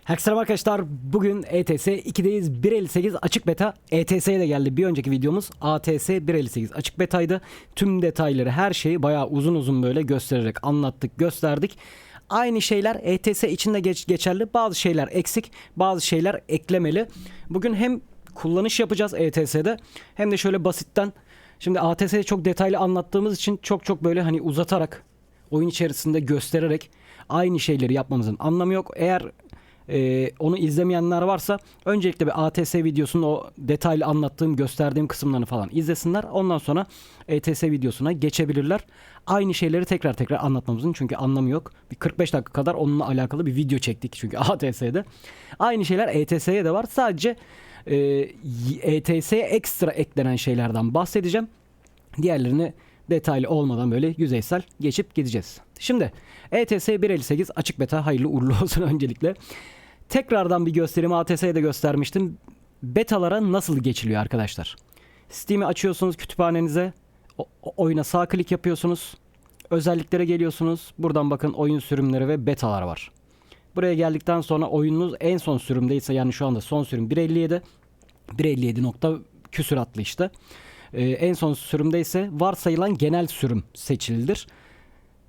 Herkese selam arkadaşlar. Bugün ETS 2'deyiz. 1.58 açık beta. ETS'ye de geldi. Bir önceki videomuz ATS 1.58 açık betaydı. Tüm detayları, her şeyi bayağı uzun uzun böyle göstererek anlattık, gösterdik. Aynı şeyler ETS için de geçerli. Bazı şeyler eksik, bazı şeyler eklemeli. Bugün hem kullanış yapacağız ETS'de hem de şöyle basitten. Şimdi ATS'yi çok detaylı anlattığımız için çok böyle hani uzatarak, oyun içerisinde göstererek aynı şeyleri yapmamızın anlamı yok. Eğer onu izlemeyenler varsa öncelikle bir ATS videosunun o detaylı anlattığım, gösterdiğim kısımlarını falan izlesinler. Ondan sonra ETS videosuna geçebilirler. Aynı şeyleri tekrar anlatmamızın çünkü anlamı yok. Bir 45 dakika kadar onunla alakalı bir video çektik çünkü ATS'de. Aynı şeyler ETS'ye de var. Sadece ETS'ye ekstra eklenen şeylerden bahsedeceğim. Diğerlerini detaylı olmadan böyle yüzeysel geçip gideceğiz. Şimdi ETS 1.58 açık beta, hayırlı uğurlu olsun öncelikle. Tekrardan bir göstereyim, ATS'ye de göstermiştim. Betalara nasıl geçiliyor arkadaşlar? Steam'i açıyorsunuz kütüphanenize. Oyuna sağ klik yapıyorsunuz. Özelliklere geliyorsunuz. Buradan bakın oyun sürümleri ve betalar var. Buraya geldikten sonra oyununuz en son sürümdeyse, yani şu anda son sürüm 1.57. 1.57 nokta küsuratlı işte. En son sürümdeyse varsayılan genel sürüm seçilidir.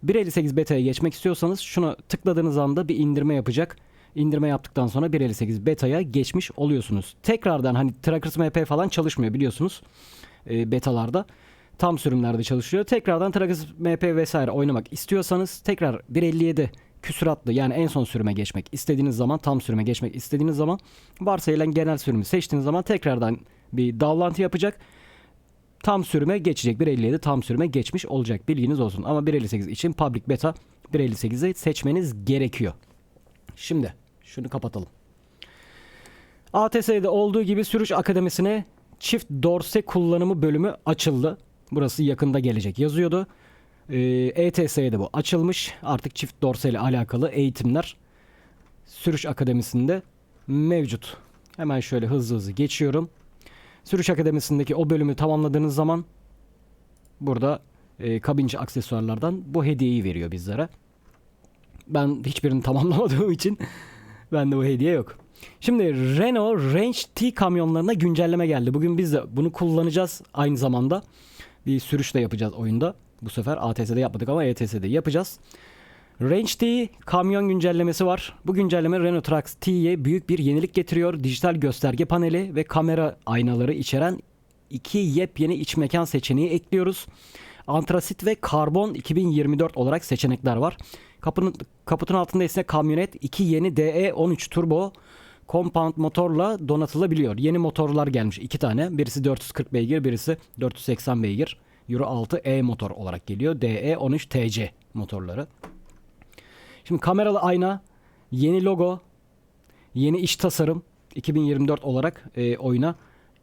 1.58 beta'ya geçmek istiyorsanız şuna tıkladığınız anda bir indirme yapacak. İndirme yaptıktan sonra 1.58 beta'ya geçmiş oluyorsunuz. Tekrardan hani Trackers MP falan çalışmıyor biliyorsunuz betalarda. Tam sürümlerde çalışıyor. Tekrardan Trackers MP vesaire oynamak istiyorsanız tekrar 1.57 küsuratlı, yani en son sürüme geçmek istediğiniz zaman, tam sürüme geçmek istediğiniz zaman varsayılan genel sürümü seçtiğiniz zaman tekrardan bir dallantı yapacak. Tam sürüme geçecek. 1.57 tam sürüme geçmiş olacak. Bilginiz olsun. Ama 1.58 için public beta 1.58'i seçmeniz gerekiyor. Şimdi şunu kapatalım. ATS'de olduğu gibi Sürüş Akademisi'ne çift dorse kullanımı bölümü açıldı. Burası yakında gelecek yazıyordu. ETS'ye de bu açılmış. Artık çift dorse ile alakalı eğitimler Sürüş Akademisi'nde mevcut. Hemen şöyle hızlı geçiyorum. Sürüş Akademisi'ndeki o bölümü tamamladığınız zaman burada kabinci aksesuarlardan bu hediyeyi veriyor bizlere. Ben hiçbirini tamamlamadığım için bende bu hediye yok. Şimdi Renault Range T kamyonlarına güncelleme geldi. Bugün biz de bunu kullanacağız aynı zamanda. Bir sürüş de yapacağız oyunda. Bu sefer ATS'de yapmadık ama ETS'de yapacağız. Range T kamyon güncellemesi var. Bu güncelleme Renault Trax T'ye büyük bir yenilik getiriyor. Dijital gösterge paneli ve kamera aynaları içeren iki yepyeni iç mekan seçeneği ekliyoruz. Antrasit ve karbon 2024 olarak seçenekler var. Kaputun altında ise kamyonet 2 yeni DE13 turbo compound motorla donatılabiliyor. Yeni motorlar gelmiş 2 tane. Birisi 440 beygir, birisi 480 beygir. Euro 6 E motor olarak geliyor. DE13 TC motorları. Şimdi kameralı ayna, yeni logo, yeni iç tasarım 2024 olarak oyuna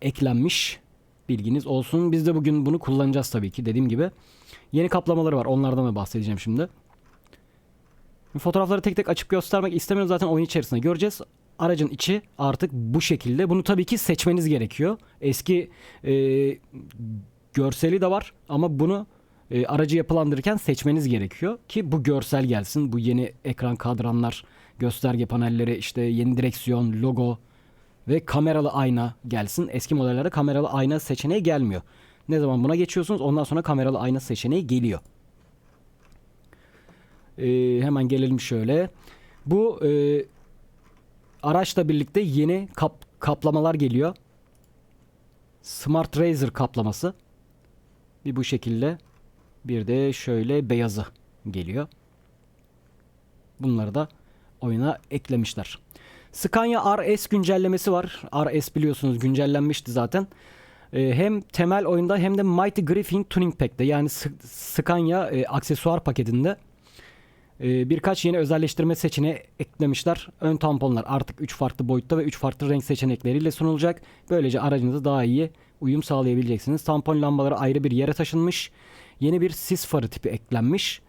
eklenmiş. Bilginiz olsun. Biz de bugün bunu kullanacağız tabii ki, dediğim gibi. Yeni kaplamaları var. Onlardan da bahsedeceğim şimdi. Fotoğrafları tek tek açıp göstermek istemiyorum. Zaten oyun içerisinde göreceğiz. Aracın içi artık bu şekilde. Bunu tabii ki seçmeniz gerekiyor. Eski görseli de var ama bunu aracı yapılandırırken seçmeniz gerekiyor ki bu görsel gelsin. Bu yeni ekran kadranlar, gösterge panelleri, işte yeni direksiyon, logo ve kameralı ayna gelsin. Eski modellerde kameralı ayna seçeneği gelmiyor. Ne zaman buna geçiyorsunuz, ondan sonra kameralı ayna seçeneği geliyor. Hemen gelelim şöyle. Bu araçla birlikte yeni kaplamalar geliyor. Smart Razor kaplaması. Bir bu şekilde. Bir de şöyle beyazı geliyor. Bunları da oyuna eklemişler. Scania RS güncellemesi var. RS biliyorsunuz güncellenmişti zaten. Hem temel oyunda hem de Mighty Griffin Tuning Pack'te, yani Scania aksesuar paketinde birkaç yeni özelleştirme seçeneği eklemişler. Ön tamponlar artık 3 farklı boyutta ve 3 farklı renk seçenekleriyle sunulacak. Böylece aracınıza daha iyi uyum sağlayabileceksiniz. Tampon lambaları ayrı bir yere taşınmış. Yeni bir sis farı tipi eklenmiş.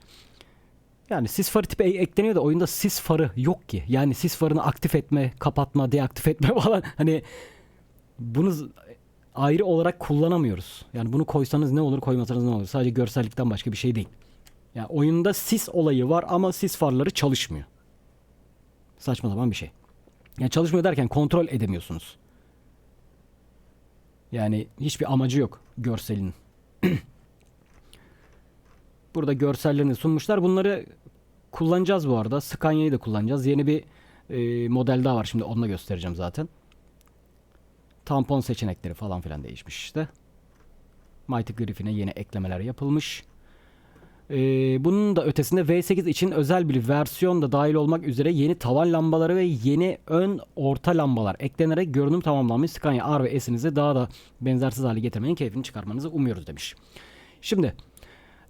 Yani sis farı tipi ekleniyor da oyunda sis farı yok ki. Yani sis farını aktif etme, kapatma, deaktif etme falan. Hani bunu ayrı olarak kullanamıyoruz. Yani bunu koysanız ne olur, koymasanız ne olur. Sadece görsellikten başka bir şey değil. Yani oyunda sis olayı var ama sis farları çalışmıyor. Saçma sapan bir şey. Yani çalışmıyor derken kontrol edemiyorsunuz. Yani hiçbir amacı yok görselin. Burada görsellerini sunmuşlar. Bunları kullanacağız bu arada. Scania'yı da kullanacağız. Yeni bir model daha var. Şimdi onu da göstereceğim zaten. Tampon seçenekleri falan filan değişmiş işte. Mighty Griffin'e yeni eklemeler yapılmış. Bunun da ötesinde V8 için özel bir versiyon da dahil olmak üzere yeni tavan lambaları ve yeni ön orta lambalar eklenerek görünüm tamamlanmış Scania R ve S'inizi daha da benzersiz hale getirmenin keyfini çıkarmanızı umuyoruz demiş. Şimdi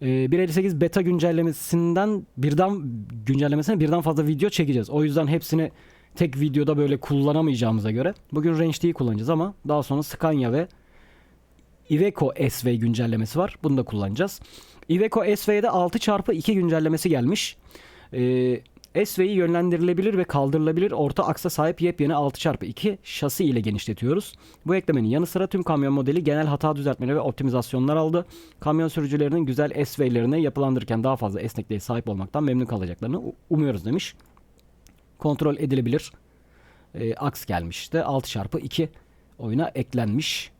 1.58 beta güncellemesine birden fazla video çekeceğiz. O yüzden hepsini tek videoda böyle kullanamayacağımıza göre bugün Range D'yi kullanacağız ama daha sonra Scania ve Iveco SV güncellemesi var. Bunu da kullanacağız. Iveco SV'de 6x2 güncellemesi gelmiş. SV'yi yönlendirilebilir ve kaldırılabilir orta aksa sahip yepyeni 6x2 şasi ile genişletiyoruz. Bu eklemenin yanı sıra tüm kamyon modeli genel hata düzeltmeleri ve optimizasyonlar aldı. Kamyon sürücülerinin güzel SV'lerini yapılandırırken daha fazla esnekliğe sahip olmaktan memnun kalacaklarını umuyoruz demiş. Kontrol edilebilir aks gelmiş işte 6x2 oyuna eklenmiş.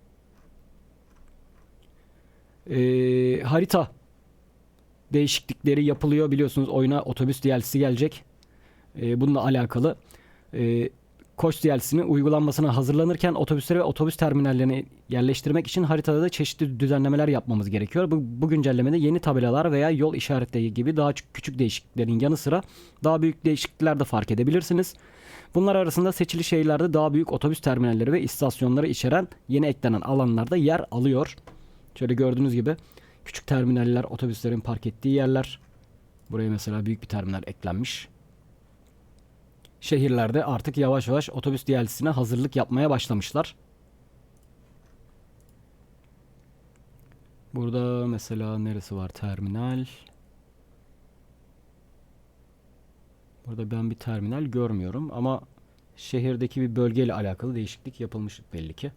Harita değişiklikleri yapılıyor. Biliyorsunuz oyuna otobüs DLC'si gelecek. Bununla alakalı Koç DLC'sinin uygulanmasına hazırlanırken otobüsleri ve otobüs terminallerini yerleştirmek için haritada da çeşitli düzenlemeler yapmamız gerekiyor. Bu güncellemede yeni tabelalar veya yol işaretleri gibi daha küçük değişikliklerin yanı sıra daha büyük değişiklikler de fark edebilirsiniz. Bunlar arasında seçili şehirlerde daha büyük otobüs terminalleri ve istasyonları içeren yeni eklenen alanlarda yer alıyor. Şöyle gördüğünüz gibi küçük terminaller, otobüslerin park ettiği yerler. Buraya mesela büyük bir terminal eklenmiş. Şehirlerde artık yavaş yavaş otobüs DLC'sine hazırlık yapmaya başlamışlar. Burada mesela neresi var terminal? Burada ben bir terminal görmüyorum ama şehirdeki bir bölgeyle alakalı değişiklik yapılmış belli ki.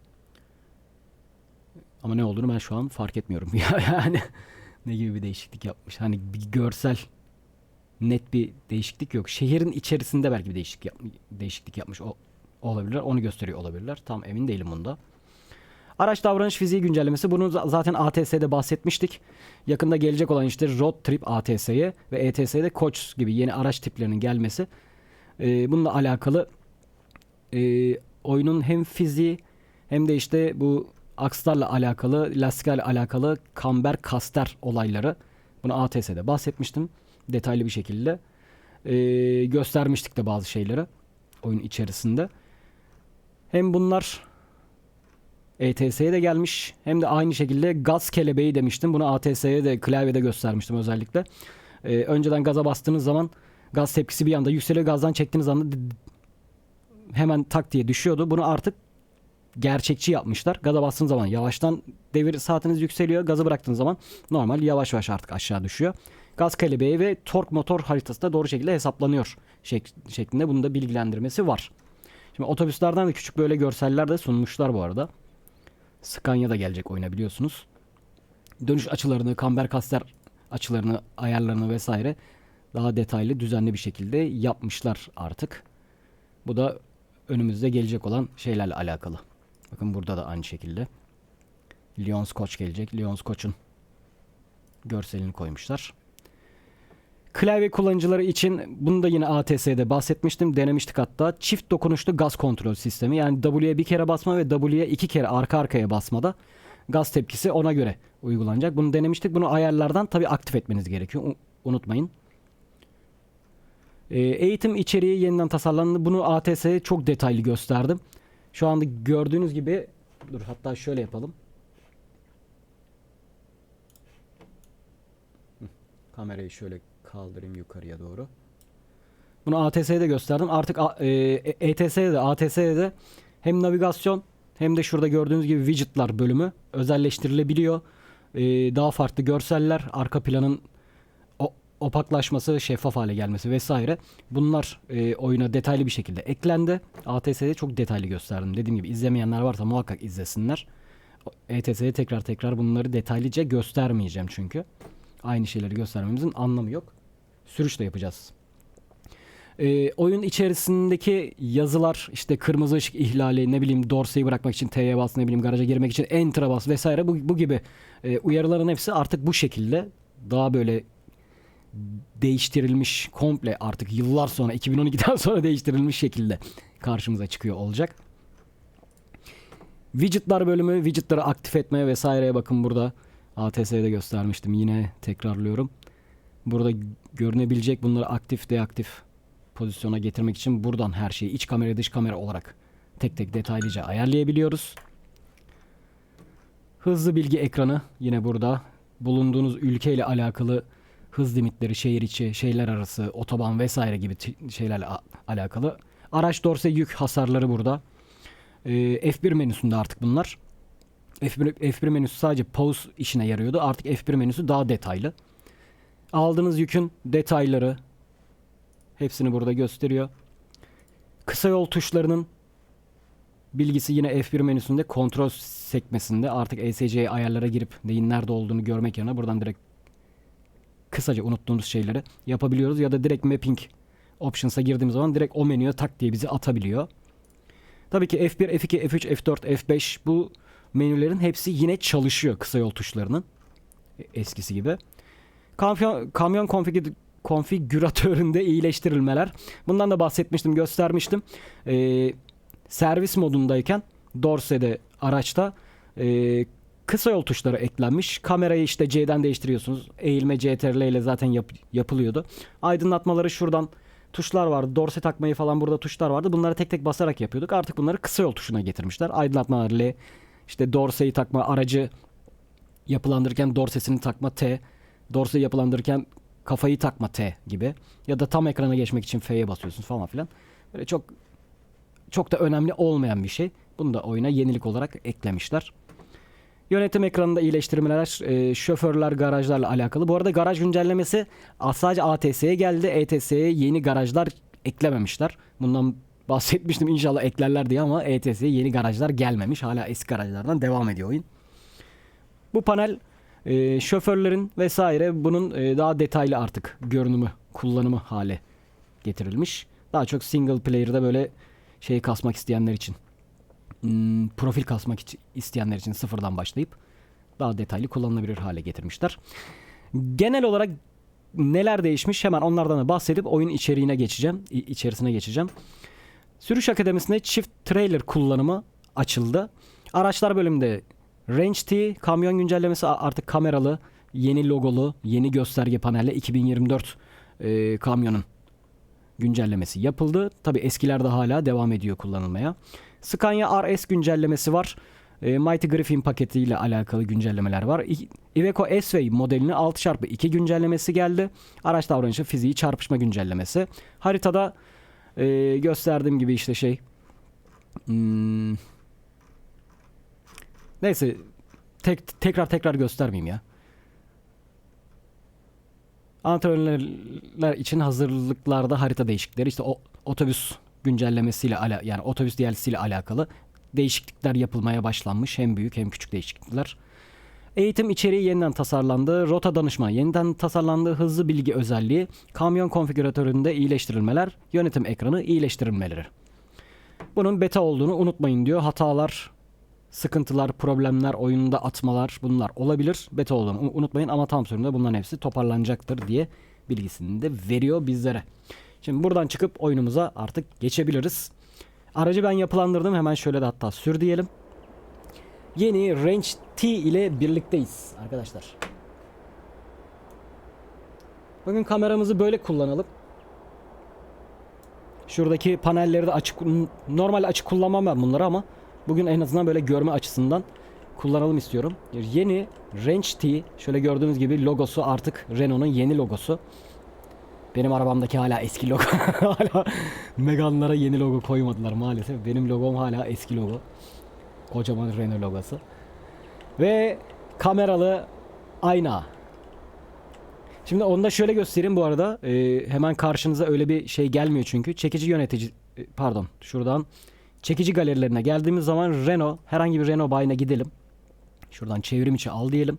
Ama ne olduğunu ben şu an fark etmiyorum. Yani ne gibi bir değişiklik yapmış. Hani bir görsel net bir değişiklik yok. Şehrin içerisinde belki bir değişiklik yapmış olabilirler. Onu gösteriyor olabilirler. Tam emin değilim bunda. Araç davranış fiziği güncellemesi. Bunu zaten ATS'de bahsetmiştik. Yakında gelecek olan işte Road Trip ATS'ye ve ETS'de Coach gibi yeni araç tiplerinin gelmesi. Bununla alakalı oyunun hem fiziği hem de işte bu akslarla alakalı, lastiklerle alakalı kamber kaster olayları. Bunu ATS'de bahsetmiştim. Detaylı bir şekilde. Göstermiştik de bazı şeyleri oyun içerisinde. Hem bunlar ETS'ye de gelmiş hem de aynı şekilde gaz kelebeği demiştim. Bunu ATS'ye de klavyede göstermiştim özellikle. Önceden gaza bastığınız zaman gaz tepkisi bir anda yükseliyor. Gazdan çektiğiniz anda hemen tak diye düşüyordu. Bunu artık gerçekçi yapmışlar. Gaza bastığınız zaman yavaştan devir saatiniz yükseliyor. Gazı bıraktığınız zaman normal yavaş yavaş artık aşağı düşüyor. Gaz kelebeği ve tork motor haritası da doğru şekilde hesaplanıyor şeklinde bunun da bilgilendirmesi var. Şimdi otobüslerden de küçük böyle görseller de sunmuşlar bu arada. Scania da gelecek oyuna biliyorsunuz. Dönüş açılarını, kamber kaster açılarını, ayarlarını vesaire daha detaylı, düzenli bir şekilde yapmışlar artık. Bu da önümüzde gelecek olan şeylerle alakalı. Bakın burada da aynı şekilde. Lyons Coach gelecek. Lyons Coach'un görselini koymuşlar. Klavye kullanıcıları için bunu da yine ATS'de bahsetmiştim. Denemiştik hatta. Çift dokunuşlu gaz kontrol sistemi. Yani W'ye bir kere basma ve W'ye iki kere arka arkaya basmada gaz tepkisi ona göre uygulanacak. Bunu denemiştik. Bunu ayarlardan tabii aktif etmeniz gerekiyor. Unutmayın. Eğitim içeriği yeniden tasarlandı. Bunu ATS'ye çok detaylı gösterdim. Şu anda gördüğünüz gibi dur hatta şöyle yapalım. Kamerayı şöyle kaldırayım yukarıya doğru. Bunu ATS'ye de gösterdim. Artık ETS'ye de ATS'ye de hem navigasyon hem de şurada gördüğünüz gibi widgetlar bölümü özelleştirilebiliyor. Daha farklı görseller, arka planın opaklaşması, şeffaf hale gelmesi vesaire. Bunlar oyuna detaylı bir şekilde eklendi. ATS'de çok detaylı gösterdim. Dediğim gibi izlemeyenler varsa muhakkak izlesinler. ETS'de tekrar bunları detaylıca göstermeyeceğim çünkü. Aynı şeyleri göstermemizin anlamı yok. Sürüş de yapacağız. Oyun içerisindeki yazılar, işte kırmızı ışık ihlali, ne bileyim dorseyi bırakmak için T'ye bas, ne bileyim garaja girmek için Enter'a bas vesaire, bu gibi uyarıların hepsi artık bu şekilde daha böyle değiştirilmiş, komple artık yıllar sonra, 2012'den sonra değiştirilmiş şekilde karşımıza çıkıyor olacak. Widget'lar bölümü, widget'ları aktif etmeye vesaireye bakın burada. ATS'de göstermiştim, yine tekrarlıyorum. Burada görünebilecek, bunları aktif deaktif pozisyona getirmek için buradan her şeyi iç kamera dış kamera olarak tek tek detaylıca ayarlayabiliyoruz. Hızlı bilgi ekranı yine burada. Bulunduğunuz ülkeyle alakalı hız limitleri, şehir içi, şehirler arası, otoban vesaire gibi şeylerle alakalı. Araç dorse yük hasarları burada. F1 menüsünde artık bunlar. F1 menüsü sadece pause işine yarıyordu. Artık F1 menüsü daha detaylı. Aldığınız yükün detayları hepsini burada gösteriyor. Kısa yol tuşlarının bilgisi yine F1 menüsünde kontrol sekmesinde. Artık ESC ayarlara girip neyin nerede olduğunu görmek yerine buradan direkt kısaca unuttuğumuz şeyleri yapabiliyoruz. Ya da direkt mapping options'a girdiğimiz zaman direkt o menüye tak diye bizi atabiliyor. Tabii ki F1, F2, F3, F4, F5 bu menülerin hepsi yine çalışıyor kısa yol tuşlarının. Eskisi gibi. Kamyon konfigüratöründe iyileştirilmeler. Bundan da bahsetmiştim, göstermiştim. Servis modundayken dorse'de, araçta kısa yol tuşları eklenmiş. Kamerayı işte C'den değiştiriyorsunuz. Eğilme CTRL ile zaten yapılıyordu. Aydınlatmaları şuradan tuşlar vardı. Dorse takmayı falan burada tuşlar vardı. Bunları tek tek basarak yapıyorduk. Artık bunları kısa yol tuşuna getirmişler. Aydınlatmalar L, işte dorseyi takma, aracı yapılandırırken dorsesini takma T, dorseyi yapılandırırken kafayı takma T gibi. Ya da tam ekrana geçmek için F'ye basıyorsunuz falan filan. Böyle çok da önemli olmayan bir şey. Bunu da oyuna yenilik olarak eklemişler. Yönetim ekranında iyileştirmeler, şoförler, garajlarla alakalı. Bu arada garaj güncellemesi sadece ATS'ye geldi. ETS'ye yeni garajlar eklememişler. Bundan bahsetmiştim, inşallah eklerler diye, ama ETS'ye yeni garajlar gelmemiş. Hala eski garajlardan devam ediyor oyun. Bu panel şoförlerin vesaire bunun daha detaylı artık görünümü, kullanımı hale getirilmiş. Daha çok single player'da böyle şey kasmak isteyenler için, profil kasmak isteyenler için sıfırdan başlayıp daha detaylı kullanılabilir hale getirmişler. Genel olarak neler değişmiş, hemen onlardan da bahsedip oyun içerisine geçeceğim. Sürüş akademisinde çift trailer kullanımı açıldı. Araçlar bölümünde Range T kamyon güncellemesi, artık kameralı, yeni logolu, yeni gösterge panelle 2024 kamyonun güncellemesi yapıldı. Tabi eskiler de hala devam ediyor kullanılmaya. Scania RS güncellemesi var. Mighty Griffin paketiyle alakalı güncellemeler var. Iveco S-Way modelinin 6x2 güncellemesi geldi. Araç davranışı, fiziği, çarpışma güncellemesi. Haritada gösterdiğim gibi işte neyse tekrar göstermeyeyim ya. Antrenörler için hazırlıklarda harita değişiklikleri, işte otobüs güncellemesiyle yani otobüs DLC'siyle alakalı değişiklikler yapılmaya başlanmış. Hem büyük hem küçük değişiklikler. Eğitim içeriği yeniden tasarlandı. Rota danışma yeniden tasarlandı. Hızlı bilgi özelliği, kamyon konfigüratöründe iyileştirilmeler, yönetim ekranı iyileştirilmeleri. Bunun beta olduğunu unutmayın diyor. Hatalar, sıkıntılar, problemler, oyunda atmalar, bunlar olabilir. Beta olduğunu unutmayın ama tam sürümde bunların hepsi toparlanacaktır diye bilgisini de veriyor bizlere. Şimdi buradan çıkıp oyunumuza artık geçebiliriz. Aracı ben yapılandırdım. Hemen şöyle de hatta sür diyelim. Yeni Range T ile birlikteyiz arkadaşlar. Bugün kameramızı böyle kullanalım. Şuradaki panelleri de açık, normal açık kullanmam ben bunları, ama bugün en azından böyle görme açısından kullanalım istiyorum. Yeni Range T, şöyle gördüğünüz gibi logosu artık Renault'un yeni logosu. Benim arabamdaki hala eski logo. Hala Megane'lara yeni logo koymadılar maalesef. Benim logom hala eski logo. Kocaman Renault logosu. Ve kameralı ayna. Şimdi onu da şöyle göstereyim bu arada. Hemen karşınıza öyle bir şey gelmiyor çünkü. Çekici yönetici, pardon, şuradan çekici galerilerine geldiğimiz zaman herhangi bir Renault bayine gidelim. Şuradan çevrim içi al diyelim.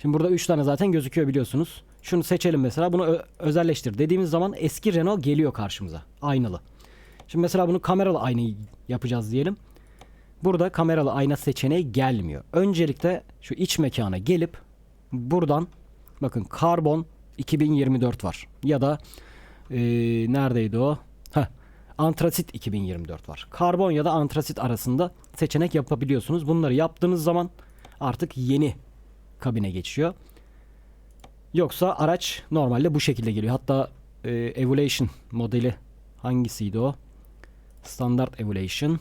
Şimdi burada 3 tane zaten gözüküyor biliyorsunuz. Şunu seçelim mesela. Bunu özelleştir dediğimiz zaman eski Renault geliyor karşımıza. Aynalı. Şimdi mesela bunu kameralı aynayı yapacağız diyelim. Burada kameralı ayna seçeneği gelmiyor. Öncelikle şu iç mekana gelip buradan bakın karbon 2024 var. Ya da neredeydi o? Antrasit 2024 var. Karbon ya da antrasit arasında seçenek yapabiliyorsunuz. Bunları yaptığınız zaman artık yeni kabine geçiyor. Yoksa araç normalde bu şekilde geliyor. Hatta Evolution modeli hangisiydi o? Standart Evolution.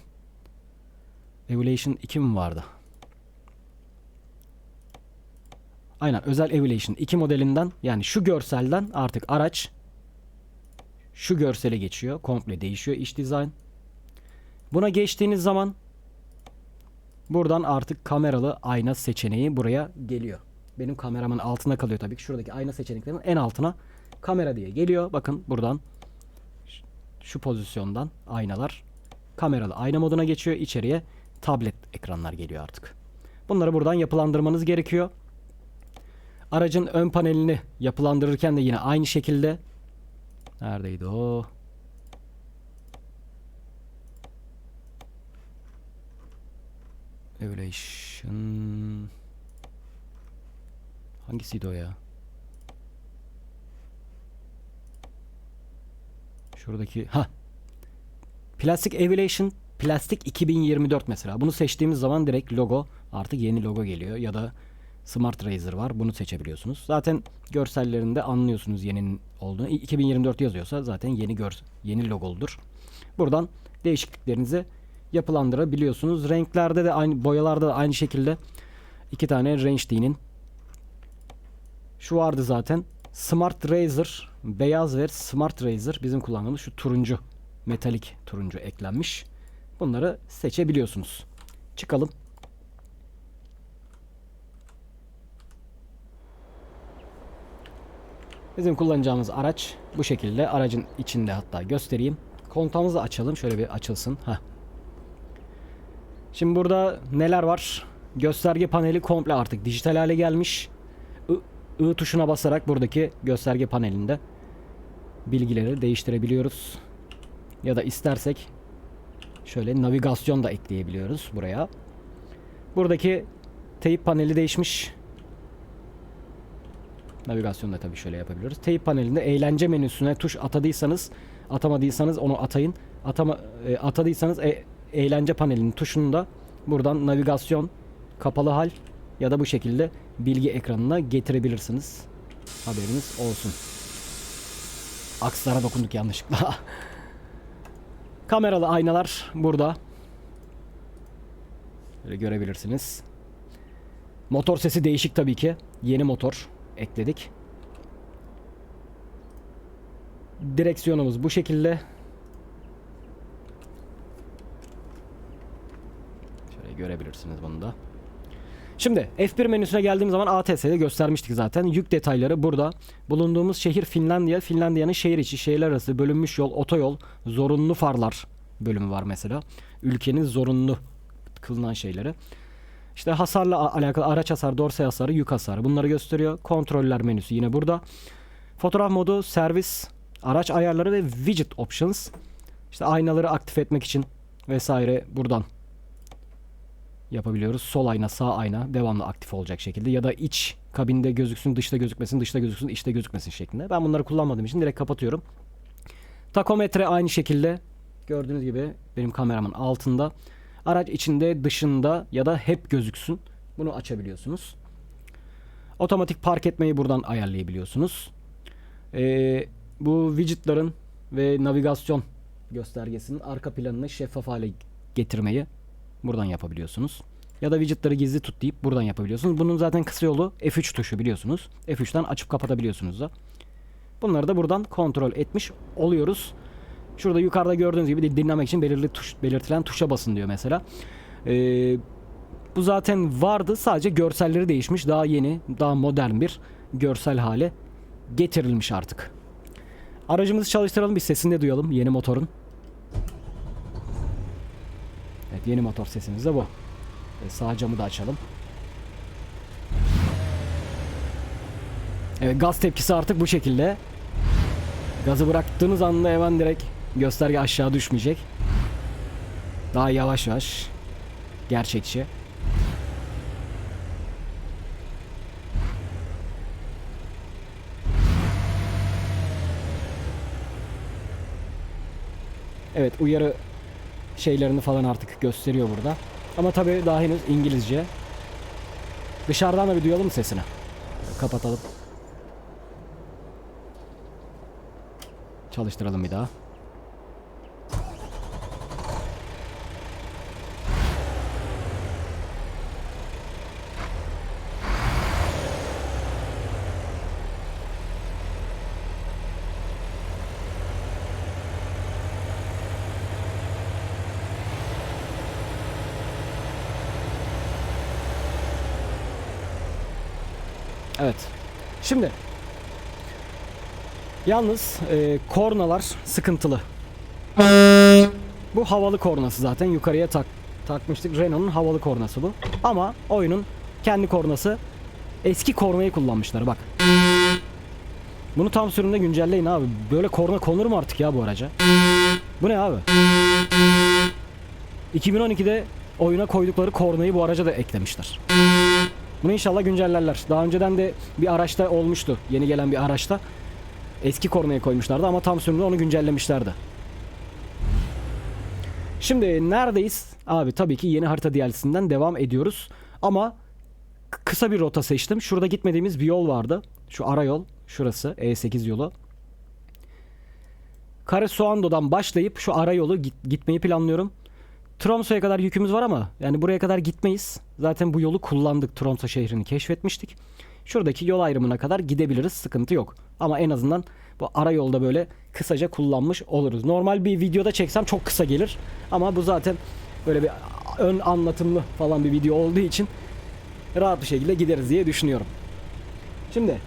Evolution 2 mi vardı? Aynen, özel Evolution 2 modelinden, yani şu görselden artık araç şu görsele geçiyor. Komple değişiyor iç dizayn. Buna geçtiğiniz zaman buradan artık kameralı ayna seçeneği buraya geliyor. Benim kameramın altında kalıyor tabii ki. Şuradaki ayna seçeneklerinin en altına kamera diye geliyor. Bakın buradan şu pozisyondan aynalar kameralı ayna moduna geçiyor. İçeriye tablet ekranlar geliyor artık. Bunları buradan yapılandırmanız gerekiyor. Aracın ön panelini yapılandırırken de yine aynı şekilde, neredeydi o? Evolution hangisiydi o ya? Şuradaki Plastik Evolution Plastik 2024 mesela. Bunu seçtiğimiz zaman direkt logo, artık yeni logo geliyor. Ya da Smart Razor var. Bunu seçebiliyorsunuz. Zaten görsellerinde anlıyorsunuz yeninin olduğunu. 2024 yazıyorsa zaten yeni logoludur. Buradan değişikliklerinizi yapılandırabiliyorsunuz. Renklerde de aynı, boyalarda da aynı şekilde iki tane Range D'nin. Şu vardı zaten. Smart Razor beyaz ve Smart Razor bizim kullandığımız şu turuncu, metalik turuncu eklenmiş. Bunları seçebiliyorsunuz. Çıkalım. Bizim kullanacağımız araç bu şekilde. Aracın içinde hatta göstereyim. Kontağımızı açalım. Şöyle bir açılsın. Şimdi burada neler var? Gösterge paneli komple artık dijital hale gelmiş. I tuşuna basarak buradaki gösterge panelinde bilgileri değiştirebiliyoruz. Ya da istersek şöyle navigasyon da ekleyebiliyoruz buraya. Buradaki teyip paneli değişmiş. Navigasyonu da tabii şöyle yapabiliyoruz. Teyip panelinde eğlence menüsüne tuş atamadıysanız onu atayın. Atadıysanız eğlence panelinin tuşunu da buradan navigasyon, kapalı hal ya da bu şekilde bilgi ekranına getirebilirsiniz. Haberiniz olsun. Akslara dokunduk yanlışlıkla. Kameralı aynalar burada. Böyle görebilirsiniz. Motor sesi değişik tabii ki. Yeni motor ekledik. Direksiyonumuz bu şekilde. Şöyle görebilirsiniz bunu da. Şimdi F1 menüsüne geldiğim zaman ATS'de göstermiştik zaten. Yük detayları burada. Bulunduğumuz şehir Finlandiya. Finlandiya'nın şehir içi, şehirler arası, bölünmüş yol, otoyol, zorunlu farlar bölümü var mesela. Ülkenin zorunlu kılınan şeyleri. İşte hasarla alakalı araç hasarı, dorse hasarı, yük hasarı, bunları gösteriyor. Kontroller menüsü yine burada. Fotoğraf modu, servis, araç ayarları ve widget options. İşte aynaları aktif etmek için vesaire buradan yapabiliyoruz. Sol ayna, sağ ayna devamlı aktif olacak şekilde ya da iç kabinde gözüksün, dışta gözükmesin, dışta gözüksün, içte gözükmesin şeklinde. Ben bunları kullanmadığım için direkt kapatıyorum. Takometre aynı şekilde gördüğünüz gibi benim kameramın altında. Araç içinde, dışında ya da hep gözüksün. Bunu açabiliyorsunuz. Otomatik park etmeyi buradan ayarlayabiliyorsunuz. Bu widgetların ve navigasyon göstergesinin arka planını şeffaf hale getirmeyi buradan yapabiliyorsunuz. Ya da widgetları gizli tut deyip buradan yapabiliyorsunuz. Bunun zaten kısa yolu F3 tuşu biliyorsunuz. F3'ten açıp kapatabiliyorsunuz da. Bunları da buradan kontrol etmiş oluyoruz. Şurada yukarıda gördüğünüz gibi dinlemek için belirtilen tuşa basın diyor mesela. Bu zaten vardı. Sadece görselleri değişmiş. Daha yeni, daha modern bir görsel hale getirilmiş artık. Aracımızı çalıştıralım. Bir sesini de duyalım. Yeni motorun. Evet, yeni motor sesimiz de bu. Sağ camı da açalım. Evet, gaz tepkisi artık bu şekilde. Gazı bıraktığınız anda hemen direkt gösterge aşağı düşmeyecek. Daha yavaş yavaş. Gerçekçi. Evet, uyarı şeylerini falan artık gösteriyor burada. Ama tabii daha henüz İngilizce. Dışarıdan da bir duyalım sesini. Kapatalım. Çalıştıralım bir daha. Evet. Şimdi yalnız kornalar sıkıntılı. Bu havalı kornası zaten. Yukarıya takmıştık. Renault'un havalı kornası bu. Ama oyunun kendi kornası. Eski kornayı kullanmışlar bak. Bunu tam sürümde güncelleyin abi. Böyle korna konur mu artık ya bu araca? Bu ne abi? 2012'de oyuna koydukları kornayı bu araca da eklemişler. Bunu inşallah güncellerler. Daha önceden de bir araçta olmuştu. Yeni gelen bir araçta. Eski kornayı koymuşlardı ama tam sürümde onu güncellemişlerdi. Şimdi neredeyiz? Abi tabii ki yeni harita DLC'sinden devam ediyoruz. Ama kısa bir rota seçtim. Şurada gitmediğimiz bir yol vardı. Şu ara yol. Şurası E8 yolu. Karesuando'dan başlayıp şu ara yolu gitmeyi planlıyorum. Tromso'ya kadar yükümüz var ama yani buraya kadar gitmeyiz. Zaten bu yolu kullandık. Tromso şehrini keşfetmiştik. Şuradaki yol ayrımına kadar gidebiliriz. Sıkıntı yok. Ama en azından bu ara yolda böyle kısaca kullanmış oluruz. Normal bir videoda çeksem çok kısa gelir. Ama bu zaten böyle bir ön anlatımlı falan bir video olduğu için rahat bir şekilde gideriz diye düşünüyorum. Şimdi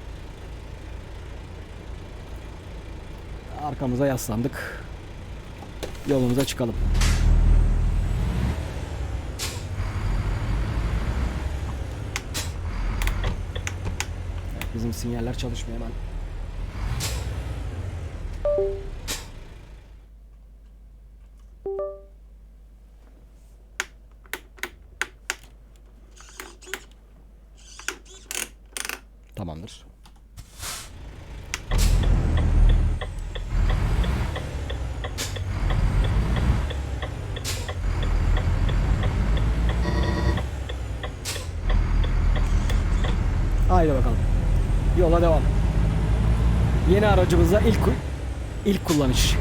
arkamıza yaslandık. Yolumuza çıkalım. Evet, bizim sinyaller çalışmıyor hemen. Tamamdır. Haydi bakalım. Yola devam. Yeni aracımızla ilk kullanış.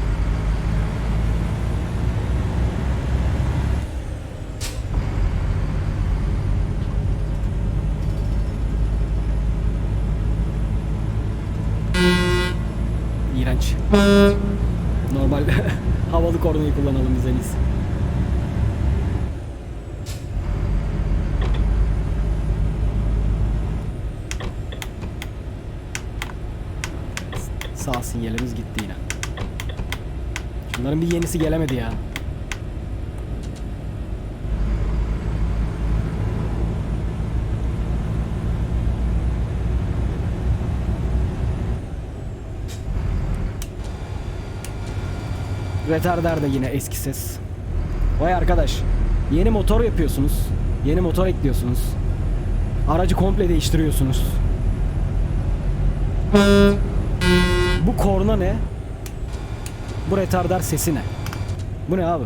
İğrenç. Normal havalı kornayı kullanalım biz en iyisi. Sağ sinyalimiz gitti yine. Şunların bir yenisi gelemedi ya. Retarder de yine eski ses. Vay arkadaş. Yeni motor yapıyorsunuz. Yeni motor ekliyorsunuz. Aracı komple değiştiriyorsunuz. Bu korna ne? Bu retarder sesi ne? Bu ne abi?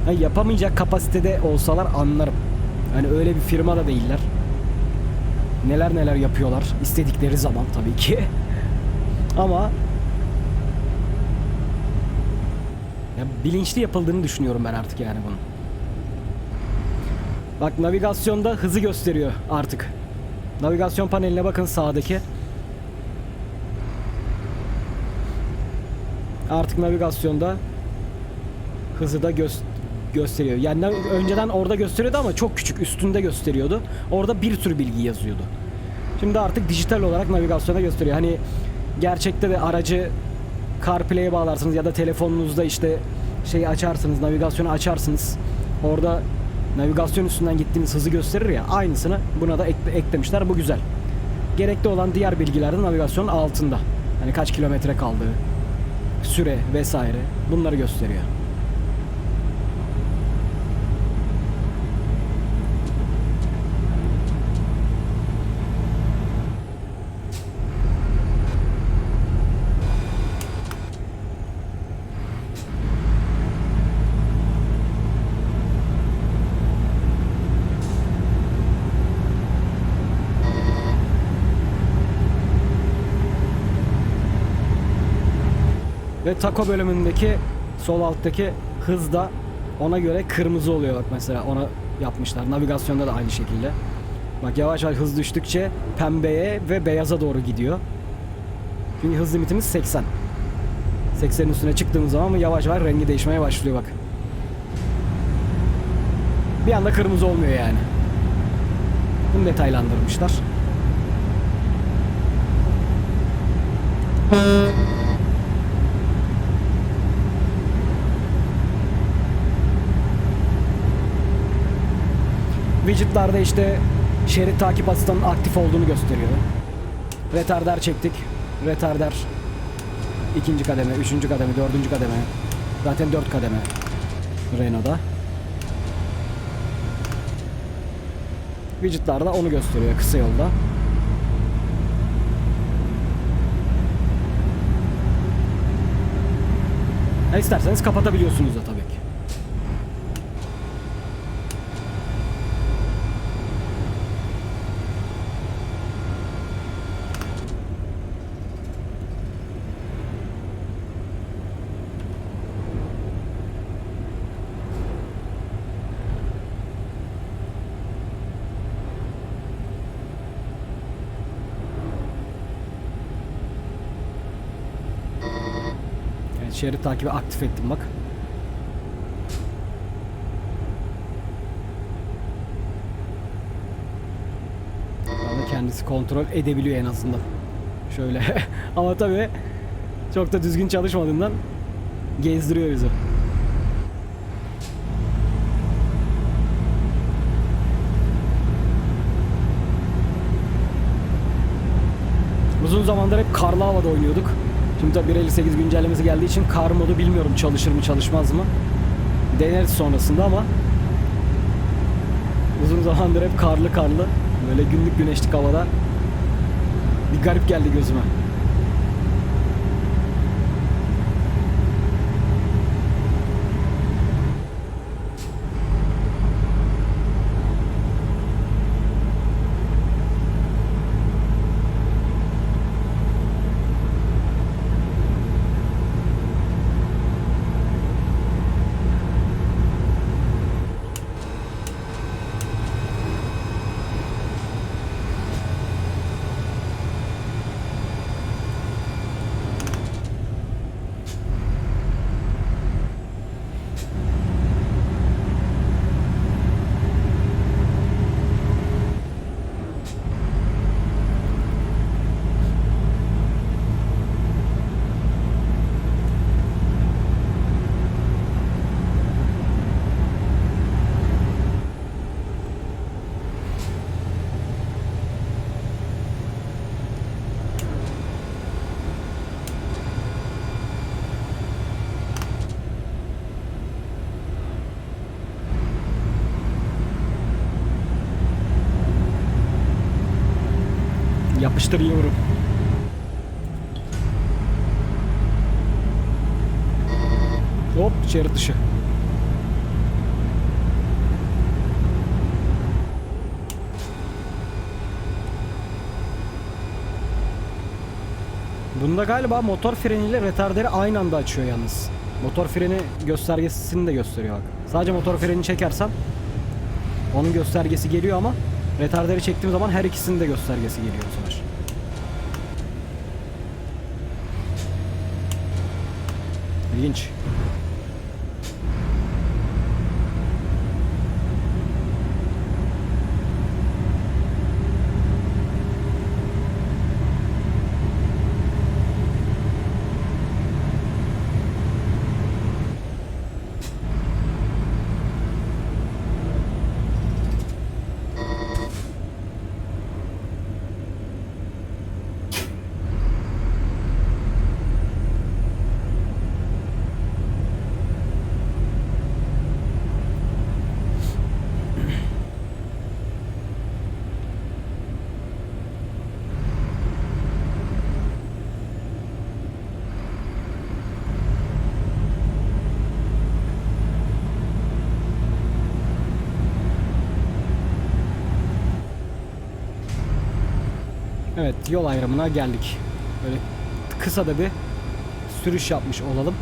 Yani yapamayacak kapasitede olsalar anlarım. Yani öyle bir firma da değiller. Neler neler yapıyorlar istedikleri zaman tabii ki. Ama ya bilinçli yapıldığını düşünüyorum ben artık yani bunun. Bak navigasyonda hızı gösteriyor artık. Navigasyon paneline bakın sağdaki. Artık navigasyonda hızı da gösteriyor. Yani önceden orada gösteriyordu ama çok küçük üstünde gösteriyordu. Orada bir sürü bilgi yazıyordu. Şimdi artık dijital olarak navigasyona gösteriyor. Hani gerçekte de aracı CarPlay'e bağlarsınız ya da telefonunuzda işte şeyi açarsınız, navigasyonu açarsınız. Orada navigasyon üstünden gittiğiniz hızı gösterir ya, aynısını buna da eklemişler. Bu güzel. Gerekli olan diğer bilgiler de navigasyonun altında. Hani kaç kilometre kaldığı, süre vesaire bunları gösteriyor. Ve taco bölümündeki sol alttaki hız da ona göre kırmızı oluyor bak mesela, ona yapmışlar. Navigasyonda da aynı şekilde. Bak yavaş yavaş hız düştükçe pembeye ve beyaza doğru gidiyor. Çünkü hız limitimiz 80. 80'in üstüne çıktığımız zaman yavaş yavaş rengi değişmeye başlıyor bak. Bir anda kırmızı olmuyor yani. Bunu detaylandırmışlar. Widget'larda işte şerit takip asistanının aktif olduğunu gösteriyor. Retarder çektik. Retarder ikinci kademe, üçüncü kademe, dördüncü kademe. Zaten 4 kademe Renault'da. Widget'larda onu gösteriyor kısa yolda. İsterseniz kapatabiliyorsunuz da tabii ki. Evet, şerit takibi aktif ettim bak. Kendisi kontrol edebiliyor en azından. Şöyle. Ama tabii çok da düzgün çalışmadığından gezdiriyor bizi. Uzun zamandır hep karlı havada oynuyorduk. Şimdi tabii 1.58 güncellemesi geldiği için kar modu bilmiyorum çalışır mı çalışmaz mı. Deneriz sonrasında ama uzun zamandır hep karlı böyle günlük güneşlik havada bir garip geldi gözüme. Yapıştır yiyorum. Hop, şerit dışı. Bunda galiba motor freniyle retarderi aynı anda açıyor yalnız. Motor freni göstergesini de gösteriyor bak. Sadece motor freni çekersem onun göstergesi geliyor ama retarderi çektiğim zaman her ikisinin de göstergesi geliyor bu sefer. İlginç. Evet, yol ayrımına geldik. Böyle kısa da bir sürüş yapmış olalım.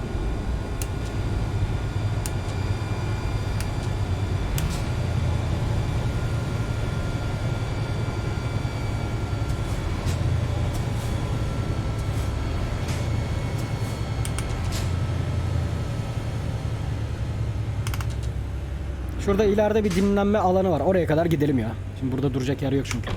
Şurada ileride bir dinlenme alanı var. Oraya kadar gidelim ya. Şimdi burada duracak yer yok çünkü.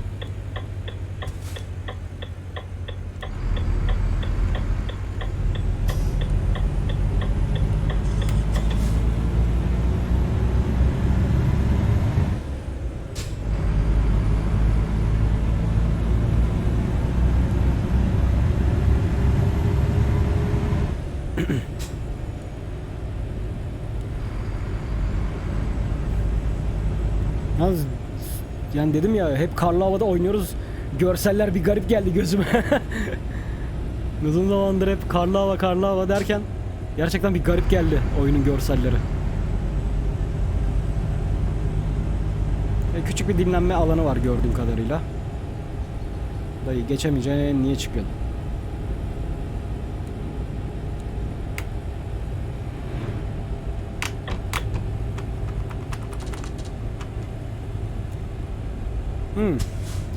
Yalnız yani dedim ya, hep karlı havada oynuyoruz. Görseller bir garip geldi gözüme. Uzun zamandır hep karlı hava derken gerçekten bir garip geldi oyunun görselleri. Küçük bir dinlenme alanı var gördüğüm kadarıyla. Dayı geçemeyeceğine niye çıkıyorsun?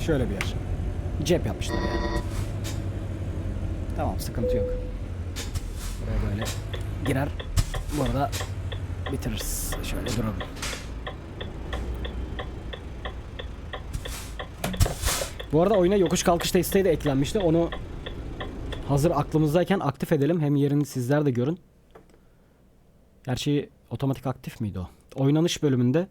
Şöyle bir yer. Cep yapmışlar yani. Tamam, sıkıntı yok. Buraya böyle girer. Bu arada bitiririz. Şöyle duralım. Bu arada oyuna yokuş kalkış desteği de eklenmişti. Onu hazır aklımızdayken aktif edelim. Hem yerini sizler de görün. Gerçi otomatik aktif miydi o? Oynanış bölümünde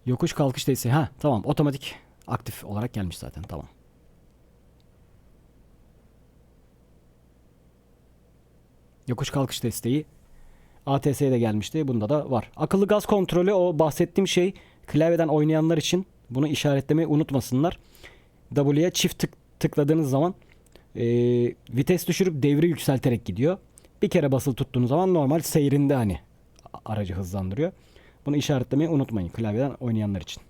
yokuş kalkış desteği. Ha tamam, otomatik aktif olarak gelmiş zaten, tamam. Yokuş kalkış desteği ATS'ye de gelmişti. Bunda da var. Akıllı gaz kontrolü, o bahsettiğim şey, klavyeden oynayanlar için bunu işaretlemeyi unutmasınlar. W'ye çift tıkladığınız zaman vites düşürüp devri yükselterek gidiyor. Bir kere basılı tuttuğunuz zaman normal seyrinde hani aracı hızlandırıyor. Bunu işaretlemeyi unutmayın klavyeden oynayanlar için.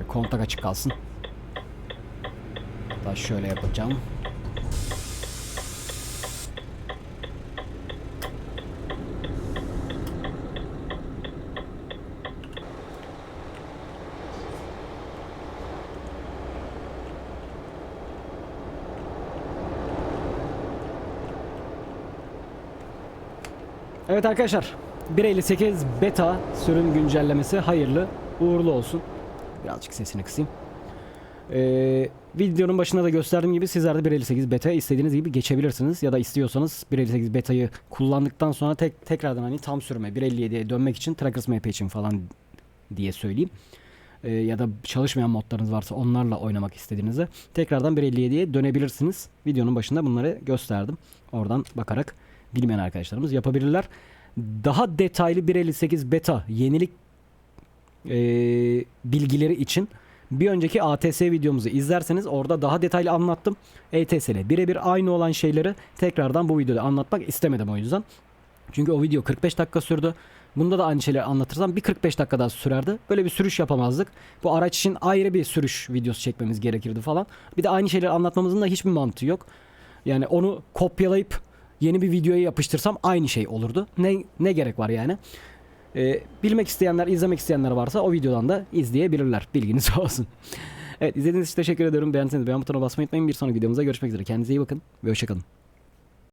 Kontak açık kalsın. Daha şöyle yapacağım. Evet arkadaşlar, 1.58 beta sürüm güncellemesi hayırlı uğurlu olsun. Birazcık sesini kısayım. Videonun başında da gösterdiğim gibi sizler de 1.58 beta istediğiniz gibi geçebilirsiniz. Ya da istiyorsanız 1.58 betayı kullandıktan sonra tekrardan hani tam sürüme 1.57'ye dönmek için Trackers MP için falan diye söyleyeyim. Ya da çalışmayan modlarınız varsa onlarla oynamak istediğinizde tekrardan 1.57'ye dönebilirsiniz. Videonun başında bunları gösterdim. Oradan bakarak bilmeyen arkadaşlarımız yapabilirler. Daha detaylı 1.58 beta yenilik bilgileri için bir önceki ATS videomuzu izlerseniz orada daha detaylı anlattım. ETS ile birebir aynı olan şeyleri tekrardan bu videoda anlatmak istemedim o yüzden. Çünkü o video 45 dakika sürdü. Bunda da aynı şeyleri anlatırsam bir 45 dakika daha sürerdi. Böyle bir sürüş yapamazdık. Bu araç için ayrı bir sürüş videosu çekmemiz gerekirdi falan. Bir de aynı şeyleri anlatmamızın da hiçbir mantığı yok. Yani onu kopyalayıp yeni bir videoya yapıştırsam aynı şey olurdu. Ne gerek var yani? Bilmek isteyenler, izlemek isteyenler varsa o videodan da izleyebilirler. Bilginiz olsun. Evet, izlediğiniz için teşekkür ederim. Beğendiyseniz beğen butonuna basmayı unutmayın. Bir sonraki videomuzda görüşmek üzere. Kendinize iyi bakın ve hoşçakalın.